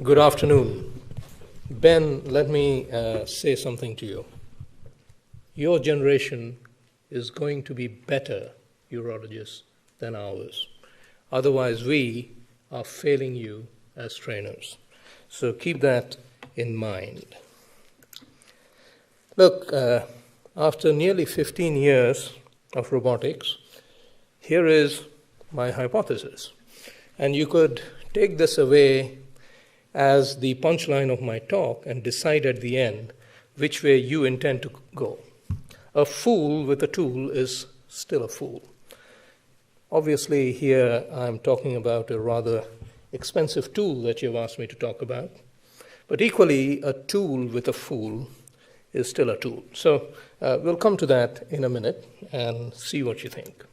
Good afternoon. Ben, let me say something to you. Your generation is going to be better urologists than ours. Otherwise, we are failing you as trainers. So keep that in mind. Look, after nearly 15 years of robotics, here is my hypothesis. And you could take this away as the punchline of my talk and decide at the end which way you intend to go. A fool with a tool is still a fool. Obviously, here I'm talking about a rather expensive tool that you've asked me to talk about. But equally, a tool with a fool is still a tool. So we'll come to that in a minute and see what you think.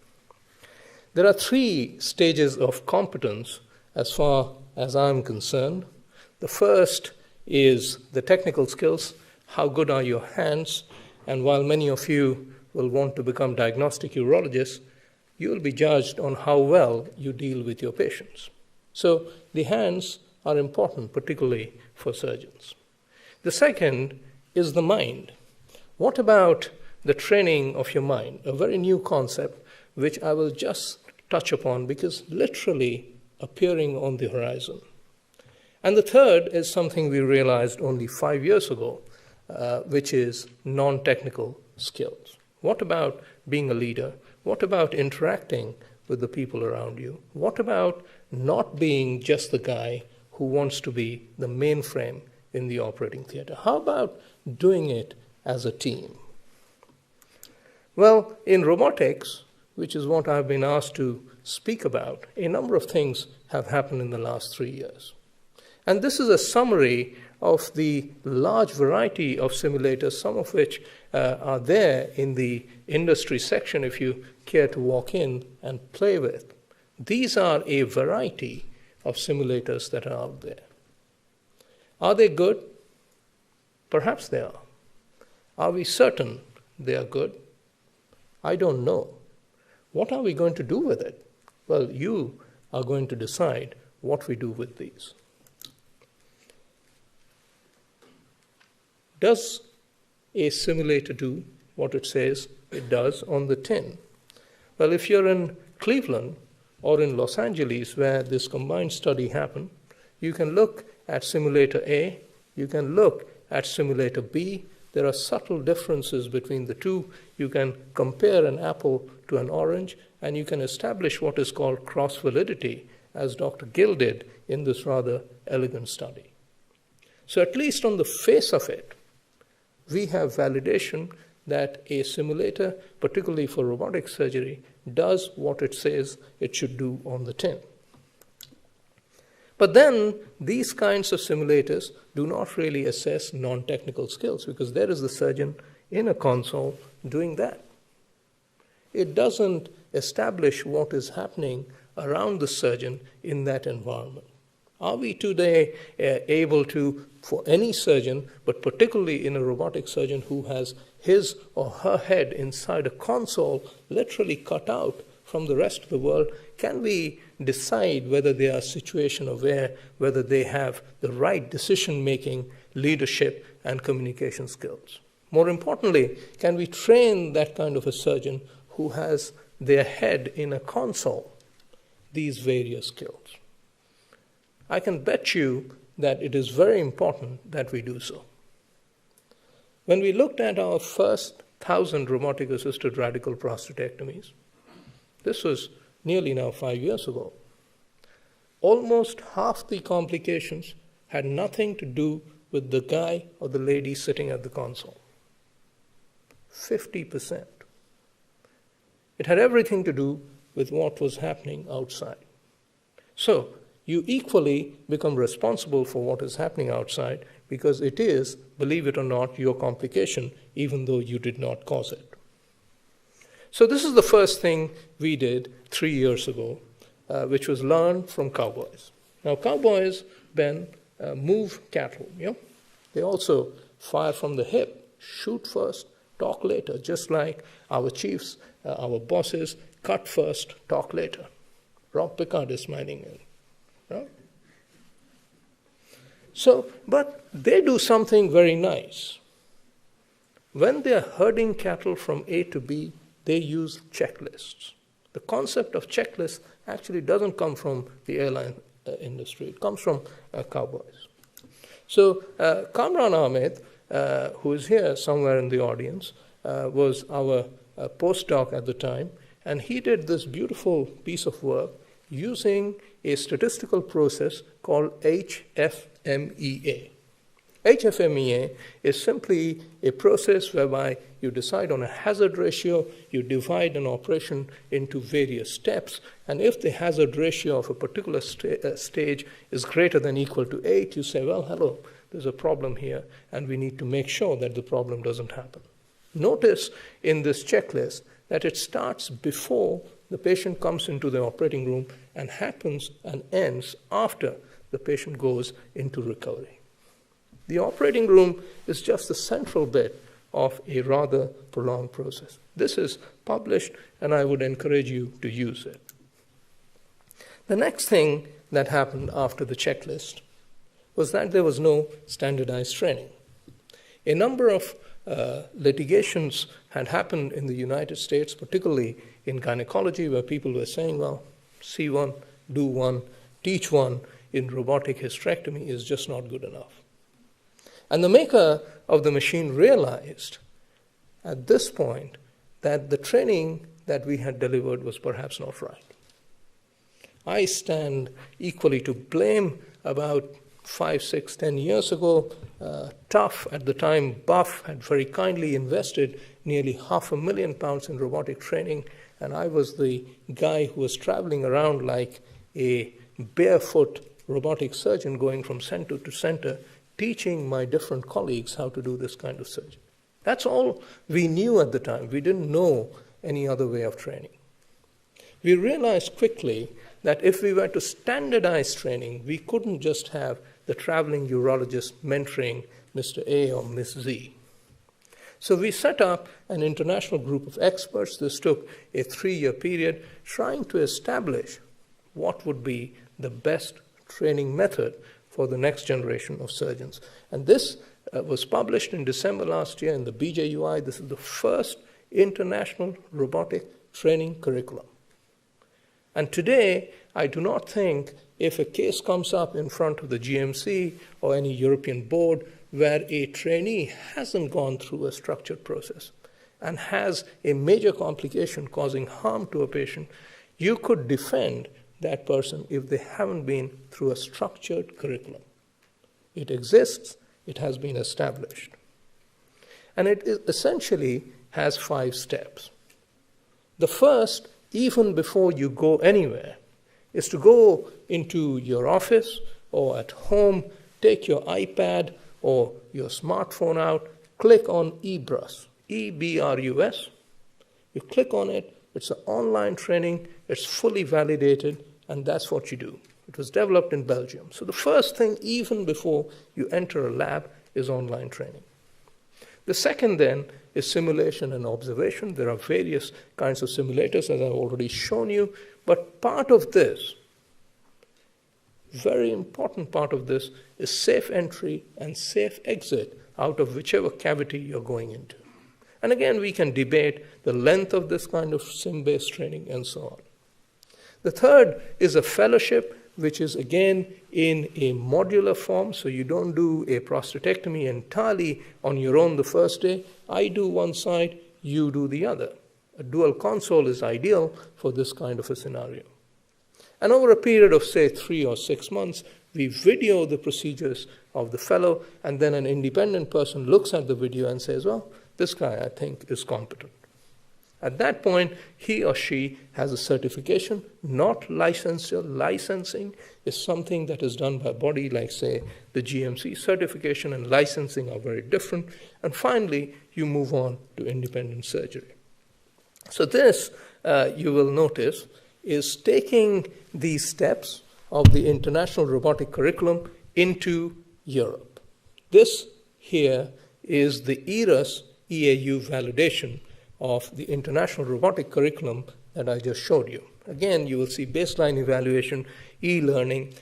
There are 3 stages of competence as far as I'm concerned. The first is the technical skills. How good are your hands? And while many of you will want to become diagnostic urologists, you will be judged on how well you deal with your patients. So the hands are important, particularly for surgeons. The second is the mind. What about the training of your mind? A very new concept, which I will just touch upon because literally appearing on the horizon. And the third is something we realized only 5 years ago, which is non-technical skills. What about being a leader? What about interacting with the people around you? What about not being just the guy who wants to be the mainframe in the operating theater? How about doing it as a team? Well, in robotics, which is what I've been asked to speak about, a number of things have happened in the last 3 years. And this is a summary of the large variety of simulators, some of which are there in the industry section if you care to walk in and play with. These are a variety of simulators that are out there. Are they good? Perhaps they are. Are we certain they are good? I don't know. What are we going to do with it? Well, you are going to decide what we do with these. Does a simulator do what it says it does on the tin? Well, if you're in Cleveland or in Los Angeles, where this combined study happened, you can look at simulator A, you can look at simulator B. There are subtle differences between the two. You can compare an apple to an orange, and you can establish what is called cross-validity, as Dr. Gill did in this rather elegant study. So at least on the face of it, we have validation that a simulator, particularly for robotic surgery, does what it says it should do on the tin. But then these kinds of simulators do not really assess non-technical skills because there is the surgeon in a console doing that. It doesn't establish what is happening around the surgeon in that environment. Are we today able to, for any surgeon, but particularly in a robotic surgeon who has his or her head inside a console literally cut out from the rest of the world, can we decide whether they are situation aware, whether they have the right decision-making, leadership, and communication skills? More importantly, can we train that kind of a surgeon who has their head in a console, these various skills? I can bet you that it is very important that we do so. When we looked at our first 1,000 robotic-assisted radical prostatectomies, this was nearly now 5 years ago, almost half the complications had nothing to do with the guy or the lady sitting at the console. 50%. It had everything to do with what was happening outside. So, you equally become responsible for what is happening outside because it is, believe it or not, your complication, even though you did not cause it. So this is the first thing we did 3 years ago, which was learn from Cowboys. Now, Cowboys, Ben, move cattle. They also fire from the hip, shoot first, talk later, just like our chiefs, our bosses, cut first, talk later. Rob Pickard is smiling in. Right? But they do something very nice. When they're herding cattle from A to B, they use checklists. The concept of checklists actually doesn't come from the airline industry. It comes from Cowboys. So Kamran Ahmed, who is here somewhere in the audience, was our postdoc at the time, and he did this beautiful piece of work using a statistical process called HFMEA. HFMEA is simply a process whereby you decide on a hazard ratio, you divide an operation into various steps, and if the hazard ratio of a particular stage is greater than equal to 8, you say, well, hello, there's a problem here, and we need to make sure that the problem doesn't happen. Notice in this checklist that it starts before the patient comes into the operating room and happens and ends after the patient goes into recovery. The operating room is just the central bit of a rather prolonged process. This is published, and I would encourage you to use it. The next thing that happened after the checklist was that there was no standardized training. A number of litigations had happened in the United States, particularly in gynecology, where people were saying, well, see one, do one, teach one in robotic hysterectomy is just not good enough. And the maker of the machine realized at this point that the training that we had delivered was perhaps not right. I stand equally to blame. About 5, 6, 10 years ago, Tough, at the time Buff, had very kindly invested nearly £500,000 in robotic training, and I was the guy who was traveling around like a barefoot robotic surgeon going from center to center, teaching my different colleagues how to do this kind of surgery. That's all we knew at the time. We didn't know any other way of training. We realized quickly that if we were to standardize training, we couldn't just have the traveling urologist mentoring Mr. A or Miss Z. So we set up an international group of experts. This took a 3-year period, trying to establish what would be the best training method for the next generation of surgeons. And this was published in December last year in the BJUI. This is the first international robotic training curriculum. And today, I do not think if a case comes up in front of the GMC or any European board where a trainee hasn't gone through a structured process and has a major complication causing harm to a patient, you could defend that person if they haven't been through a structured curriculum. It exists, it has been established. And it essentially has 5 steps. The first, even before you go anywhere, is to go into your office or at home, take your iPad or your smartphone out, click on EBUSS, E-B-R-U-S. You click on it, it's an online training, it's fully validated, and that's what you do. It was developed in Belgium. So the first thing, even before you enter a lab, is online training. The second then is simulation and observation. There are various kinds of simulators, as I've already shown you, but part of this, very important part of this, is safe entry and safe exit out of whichever cavity you're going into. And again, we can debate the length of this kind of sim-based training and so on. The third is a fellowship, which is again in a modular form, so you don't do a prostatectomy entirely on your own the first day. I do one side, you do the other. A dual console is ideal for this kind of a scenario. And over a period of, say, 3 or 6 months, we video the procedures of the fellow, and then an independent person looks at the video and says, well, this guy, I think, is competent. At that point, he or she has a certification, not licensure. Licensing is something that is done by a body like, say, the GMC. Certification and licensing are very different. And finally, you move on to independent surgery. So this, you will notice, is taking these steps of the International Robotic Curriculum into Europe. This here is the ERUS EAU validation of the International Robotic Curriculum that I just showed you. Again, you will see baseline evaluation, e-learning,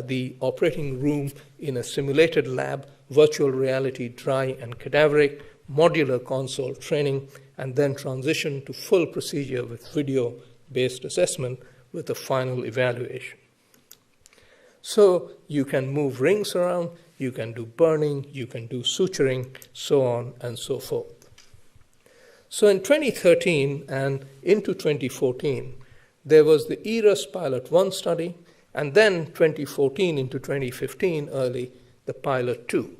the operating room in a simulated lab, virtual reality, dry and cadaveric, modular console training, and then transition to full procedure with video-based assessment with a final evaluation. So you can move rings around, you can do burning, you can do suturing, so on and so forth. So in 2013 and into 2014, there was the EBUSS Pilot 1 study, and then 2014 into 2015 early, the Pilot 2.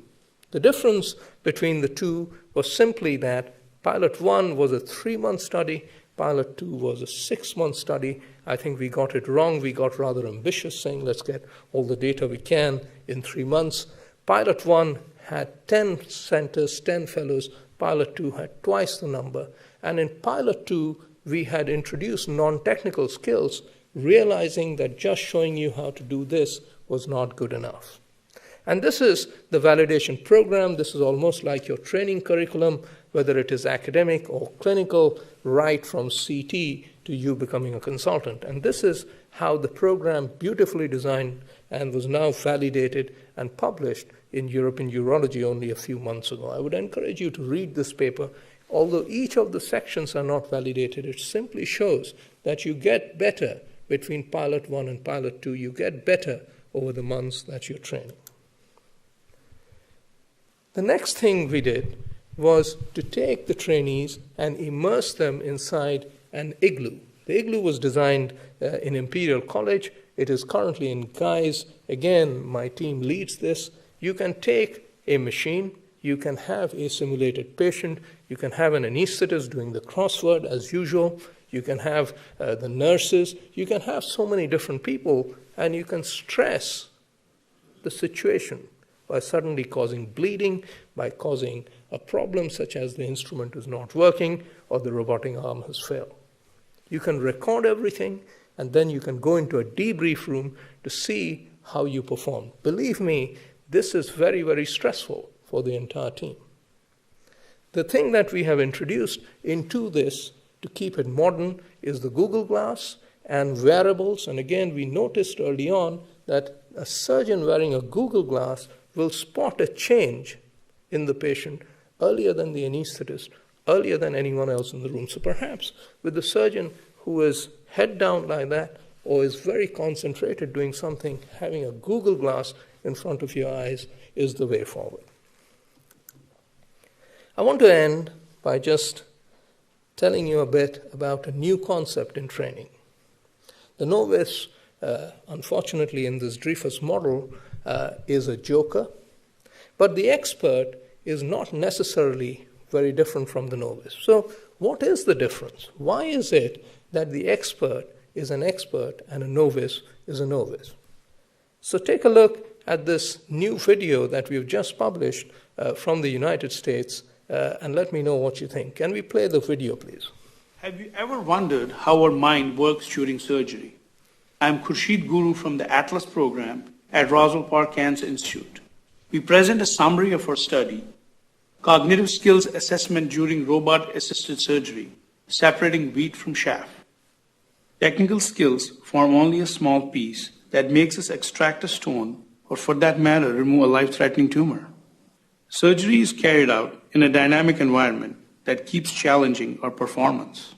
The difference between the two was simply that Pilot 1 was a 3-month study, Pilot 2 was a 6-month study. I think we got it wrong. We got rather ambitious, saying let's get all the data we can in 3 months. Pilot 1 had 10 centers, 10 fellows. Pilot 2 had twice the number. And in Pilot 2, we had introduced non-technical skills, realizing that just showing you how to do this was not good enough. And this is the validation program. This is almost like your training curriculum, whether it is academic or clinical, right from CT to you becoming a consultant. And this is how the program, beautifully designed and was now validated and published in European Urology only a few months ago. I would encourage you to read this paper. Although each of the sections are not validated, it simply shows that you get better between Pilot 1 and Pilot 2. You get better over the months that you're training. The next thing we did was to take the trainees and immerse them inside an Igloo. The Igloo was designed in Imperial College. It is currently in Guy's. Again, my team leads this. You can take a machine, you can have a simulated patient, you can have an anesthetist doing the crossword as usual, you can have the nurses, you can have so many different people, and you can stress the situation by suddenly causing bleeding, by causing a problem such as the instrument is not working or the robotic arm has failed. You can record everything, and then you can go into a debrief room to see how you perform. Believe me, this is very, very stressful for the entire team. The thing that we have introduced into this to keep it modern is the Google Glass and wearables. And again, we noticed early on that a surgeon wearing a Google Glass will spot a change in the patient earlier than the anesthetist, earlier than anyone else in the room. So perhaps with the surgeon who is head down like that or is very concentrated doing something, having a Google Glass in front of your eyes is the way forward. I want to end by just telling you a bit about a new concept in training. The novice, unfortunately in this Dreyfus model, is a joker, but the expert is not necessarily very different from the novice. So what is the difference? Why is it that the expert is an expert and a novice is a novice? So take a look at this new video that we've just published from the United States, and let me know what you think. Can we play the video, please? Have you ever wondered how our mind works during surgery? I'm Khurshid Guru from the Atlas program at Roswell Park Cancer Institute. We present a summary of our study, Cognitive Skills Assessment During Robot-Assisted Surgery, Separating Wheat from Chaff. Technical skills form only a small piece that makes us extract a stone, or for that matter, remove a life-threatening tumor. Surgery is carried out in a dynamic environment that keeps challenging our performance.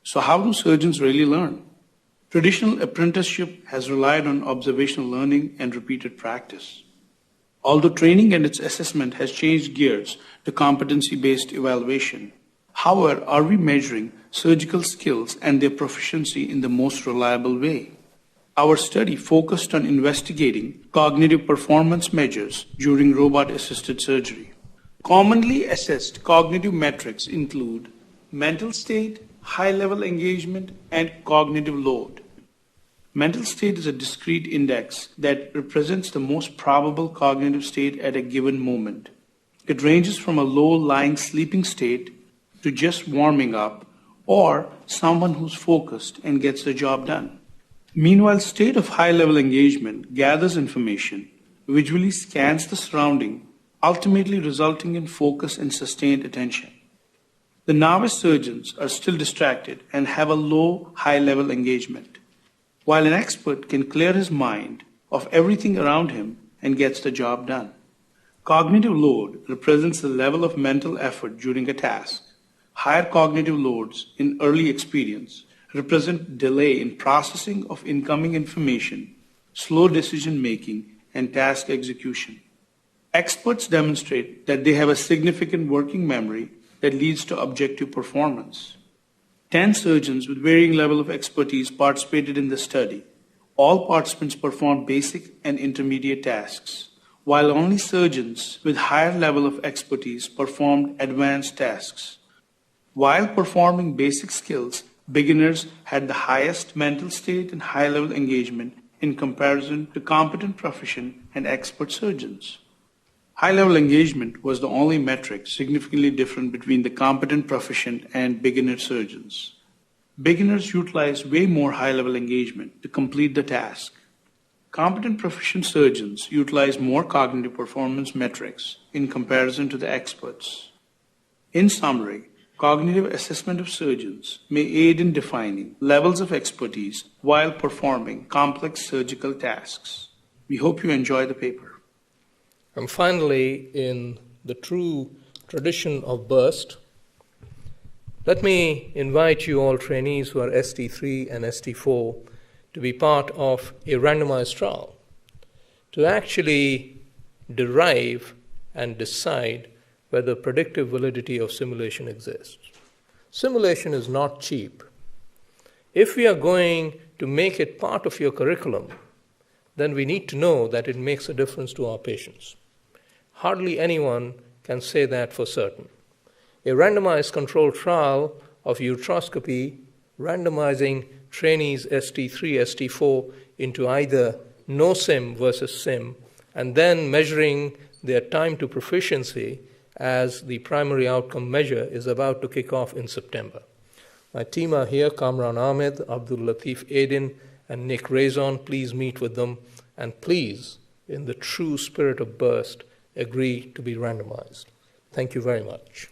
So how do surgeons really learn? Traditional apprenticeship has relied on observational learning and repeated practice. Although training and its assessment has changed gears to competency-based evaluation, however, are we measuring surgical skills and their proficiency in the most reliable way? Our study focused on investigating cognitive performance measures during robot-assisted surgery. Commonly assessed cognitive metrics include mental state, high-level engagement, and cognitive load. Mental state is a discrete index that represents the most probable cognitive state at a given moment. It ranges from a low-lying sleeping state to just warming up, or someone who's focused and gets the job done. Meanwhile, state of high-level engagement gathers information, visually scans the surrounding, ultimately resulting in focus and sustained attention. The novice surgeons are still distracted and have a low high-level engagement, while an expert can clear his mind of everything around him and gets the job done. Cognitive load represents the level of mental effort during a task. Higher cognitive loads in early experience represent delay in processing of incoming information, slow decision making, and task execution. Experts demonstrate that they have a significant working memory that leads to objective performance. 10 surgeons with varying level of expertise participated in the study. All participants performed basic and intermediate tasks, while only surgeons with higher level of expertise performed advanced tasks. While performing basic skills, beginners had the highest mental state and high-level engagement in comparison to competent, proficient, and expert surgeons. High-level engagement was the only metric significantly different between the competent, proficient, and beginner surgeons. Beginners utilized way more high-level engagement to complete the task. Competent, proficient surgeons utilize more cognitive performance metrics in comparison to the experts. In summary, cognitive assessment of surgeons may aid in defining levels of expertise while performing complex surgical tasks. We hope you enjoy the paper. And finally, in the true tradition of BURST, let me invite you all trainees who are ST3 and ST4 to be part of a randomized trial to actually derive and decide whether predictive validity of simulation exists. Simulation is not cheap. If we are going to make it part of your curriculum, then we need to know that it makes a difference to our patients. Hardly anyone can say that for certain. A randomized controlled trial of ureteroscopy, randomizing trainees ST3, ST4 into either no SIM versus SIM, and then measuring their time to proficiency as the primary outcome measure is about to kick off in September. My team are here, Kamran Ahmed, Abdul Latif Aidin, and Nick Razon. Please meet with them, and please, in the true spirit of BURST, agree to be randomized. Thank you very much.